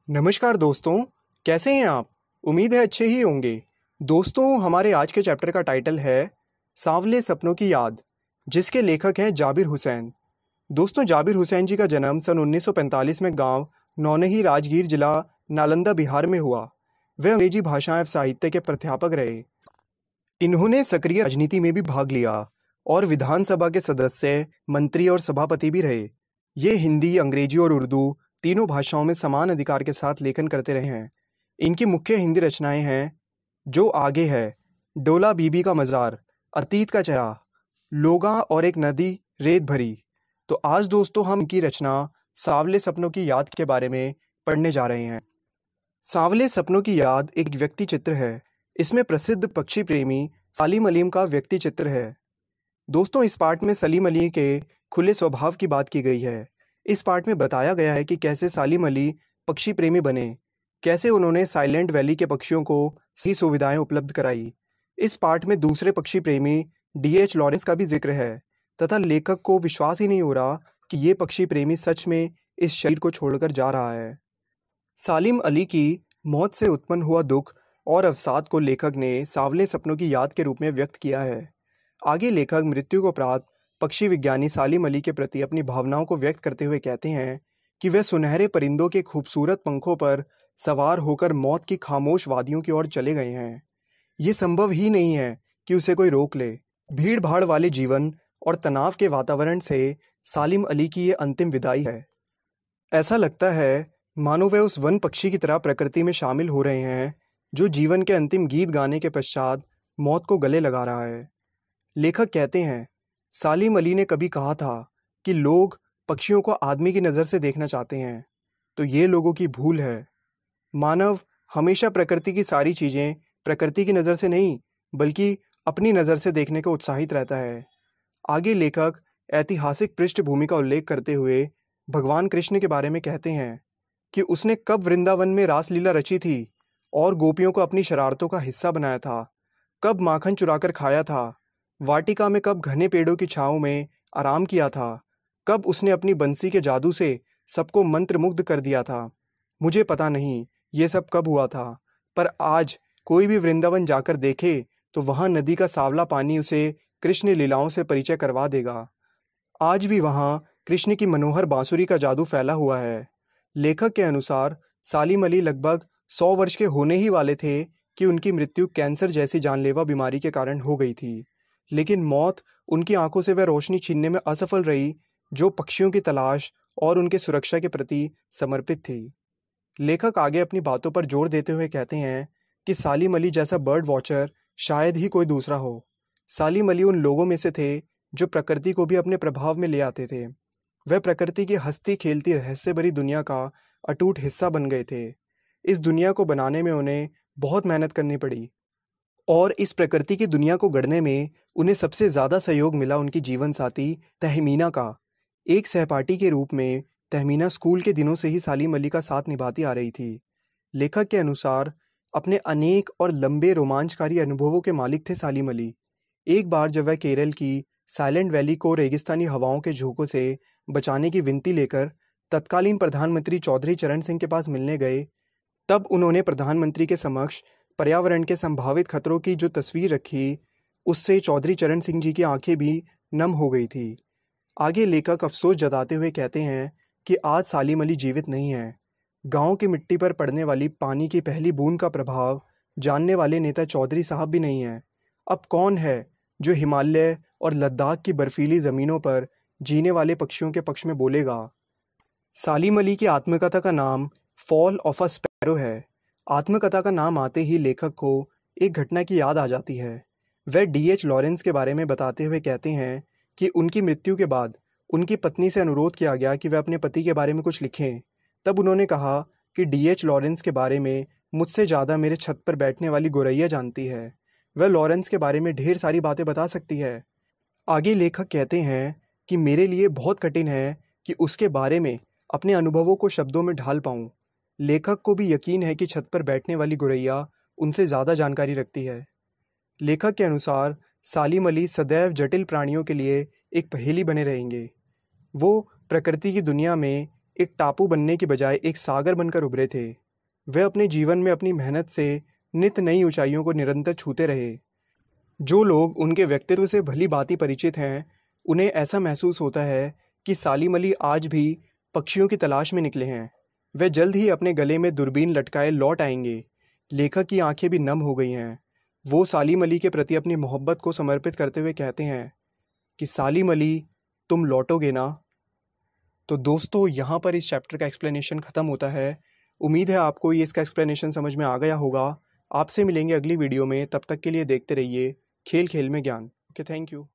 नमस्कार दोस्तों, कैसे हैं आप? उम्मीद है अच्छे ही होंगे। दोस्तों, हमारे आज के चैप्टर का टाइटल है सांवले सपनों की याद, जिसके लेखक हैं जाबिर हुसैन। दोस्तों, जाबिर हुसैन जी का जन्म सन 1945 में गांव नौनही राजगीर जिला नालंदा बिहार में हुआ। वे अंग्रेजी भाषा एवं साहित्य के प्राध्यापक रहे। इन्होंने सक्रिय राजनीति में भी भाग लिया और विधानसभा के सदस्य, मंत्री और सभापति भी रहे। ये हिंदी, अंग्रेजी और उर्दू तीनों भाषाओं में समान अधिकार के साथ लेखन करते रहे हैं। इनकी मुख्य हिंदी रचनाएं हैं जो आगे है, डोला बीबी का मज़ार, अतीत का चेहरा, लोगा और एक नदी रेत भरी। तो आज दोस्तों हम इनकी रचना सांवले सपनों की याद के बारे में पढ़ने जा रहे हैं। सांवले सपनों की याद एक व्यक्ति चित्र है। इसमें प्रसिद्ध पक्षी प्रेमी सलीम अली का व्यक्ति चित्र है। दोस्तों, इस पाठ में सलीम अली के खुले स्वभाव की बात की गई है। इस पाठ में बताया गया है कि कैसे सलीम अली पक्षी प्रेमी बने, कैसे उन्होंने साइलेंट वैली के पक्षियों को सही सुविधाएं उपलब्ध कराई। इस पाठ में दूसरे पक्षी प्रेमी D.H. लॉरेंस का भी जिक्र है तथा लेखक को विश्वास ही नहीं हो रहा कि ये पक्षी प्रेमी सच में इस शरीर को छोड़कर जा रहा है। सलीम अली की मौत से उत्पन्न हुआ दुख और अवसाद को लेखक ने सांवले सपनों की याद के रूप में व्यक्त किया है। आगे लेखक मृत्यु को प्राप्त पक्षी विज्ञानी सलीम अली के प्रति अपनी भावनाओं को व्यक्त करते हुए कहते हैं कि वे सुनहरे परिंदों के खूबसूरत पंखों पर सवार होकर मौत की खामोश वादियों की ओर चले गए हैं। ये संभव ही नहीं है कि उसे कोई रोक ले। भीड़ भाड़ वाले जीवन और तनाव के वातावरण से सलीम अली की ये अंतिम विदाई है। ऐसा लगता है मानो वे उस वन पक्षी की तरह प्रकृति में शामिल हो रहे हैं जो जीवन के अंतिम गीत गाने के पश्चात मौत को गले लगा रहा है। लेखक कहते हैं, सलीम अली ने कभी कहा था कि लोग पक्षियों को आदमी की नज़र से देखना चाहते हैं, तो ये लोगों की भूल है। मानव हमेशा प्रकृति की सारी चीज़ें प्रकृति की नज़र से नहीं बल्कि अपनी नज़र से देखने को उत्साहित रहता है। आगे लेखक ऐतिहासिक पृष्ठभूमि का उल्लेख करते हुए भगवान कृष्ण के बारे में कहते हैं कि उसने कब वृंदावन में रासलीला रची थी और गोपियों को अपनी शरारतों का हिस्सा बनाया था, कब माखन चुराकर खाया था, वाटिका में कब घने पेड़ों की छाँव में आराम किया था, कब उसने अपनी बंसी के जादू से सबको मंत्रमुग्ध कर दिया था। मुझे पता नहीं ये सब कब हुआ था, पर आज कोई भी वृंदावन जाकर देखे तो वहाँ नदी का सांवला पानी उसे कृष्ण लीलाओं से परिचय करवा देगा। आज भी वहाँ कृष्ण की मनोहर बांसुरी का जादू फैला हुआ है। लेखक के अनुसार सलीम अली लगभग 100 वर्ष के होने ही वाले थे कि उनकी मृत्यु कैंसर जैसी जानलेवा बीमारी के कारण हो गई थी, लेकिन मौत उनकी आंखों से वह रोशनी छीनने में असफल रही जो पक्षियों की तलाश और उनके सुरक्षा के प्रति समर्पित थी। लेखक आगे अपनी बातों पर जोर देते हुए कहते हैं कि सलीम अली जैसा बर्ड वॉचर शायद ही कोई दूसरा हो। सलीम अली उन लोगों में से थे जो प्रकृति को भी अपने प्रभाव में ले आते थे। वह प्रकृति की हंसती खेलती रहस्य भरी दुनिया का अटूट हिस्सा बन गए थे। इस दुनिया को बनाने में उन्हें बहुत मेहनत करनी पड़ी और इस प्रकृति की दुनिया को गढ़ने में उन्हें सबसे ज़्यादा सहयोग मिला उनकी जीवन साथी तहमीना का। एक सहपाठी के रूप में तहमीना स्कूल के दिनों से ही सलीम अली का साथ निभाती आ रही थी। लेखक के अनुसार अपने अनेक और लंबे रोमांचकारी अनुभवों के मालिक थे सलीम अली। एक बार जब वह केरल की साइलेंट वैली को रेगिस्तानी हवाओं के झोंकों से बचाने की विनती लेकर तत्कालीन प्रधानमंत्री चौधरी चरण सिंह के पास मिलने गए, तब उन्होंने प्रधानमंत्री के समक्ष पर्यावरण के संभावित खतरों की जो तस्वीर रखी, उससे चौधरी चरण सिंह जी की आंखें भी नम हो गई थी। आगे लेखक अफसोस जताते हुए कहते हैं कि आज सलीम अली जीवित नहीं है। गांव की मिट्टी पर पड़ने वाली पानी की पहली बूंद का प्रभाव जानने वाले नेता चौधरी साहब भी नहीं है। अब कौन है जो हिमालय और लद्दाख की बर्फीली ज़मीनों पर जीने वाले पक्षियों के पक्ष में बोलेगा। सलीम अली की आत्मकथा का नाम फॉल ऑफ अ स्पैरो है। आत्मकथा का नाम आते ही लेखक को एक घटना की याद आ जाती है। वह D.H. लॉरेंस के बारे में बताते हुए कहते हैं कि उनकी मृत्यु के बाद उनकी पत्नी से अनुरोध किया गया कि वह अपने पति के बारे में कुछ लिखें। तब उन्होंने कहा कि D.H. लॉरेंस के बारे में मुझसे ज़्यादा मेरे छत पर बैठने वाली गोरैया जानती है। वह लॉरेंस के बारे में ढेर सारी बातें बता सकती है। आगे लेखक कहते हैं कि मेरे लिए बहुत कठिन है कि उसके बारे में अपने अनुभवों को शब्दों में ढाल पाऊँ। लेखक को भी यकीन है कि छत पर बैठने वाली गोरैया उनसे ज़्यादा जानकारी रखती है। लेखक के अनुसार सलीम अली सदैव जटिल प्राणियों के लिए एक पहेली बने रहेंगे। वो प्रकृति की दुनिया में एक टापू बनने की बजाय एक सागर बनकर उभरे थे। वे अपने जीवन में अपनी मेहनत से नित नई ऊंचाइयों को निरंतर छूते रहे। जो लोग उनके व्यक्तित्व से भली भांति परिचित हैं, उन्हें ऐसा महसूस होता है कि सालिम अली आज भी पक्षियों की तलाश में निकले हैं। वे जल्द ही अपने गले में दूरबीन लटकाए लौट आएंगे। लेखक की आंखें भी नम हो गई हैं। वो सालिम अली के प्रति अपनी मोहब्बत को समर्पित करते हुए कहते हैं कि सालिम अली, तुम लौटोगे ना। तो दोस्तों, यहाँ पर इस चैप्टर का एक्सप्लेनेशन ख़त्म होता है। उम्मीद है आपको ये इसका एक्सप्लेनेशन समझ में आ गया होगा। आपसे मिलेंगे अगली वीडियो में, तब तक के लिए देखते रहिए खेल खेल में ज्ञान। Okay, thank you.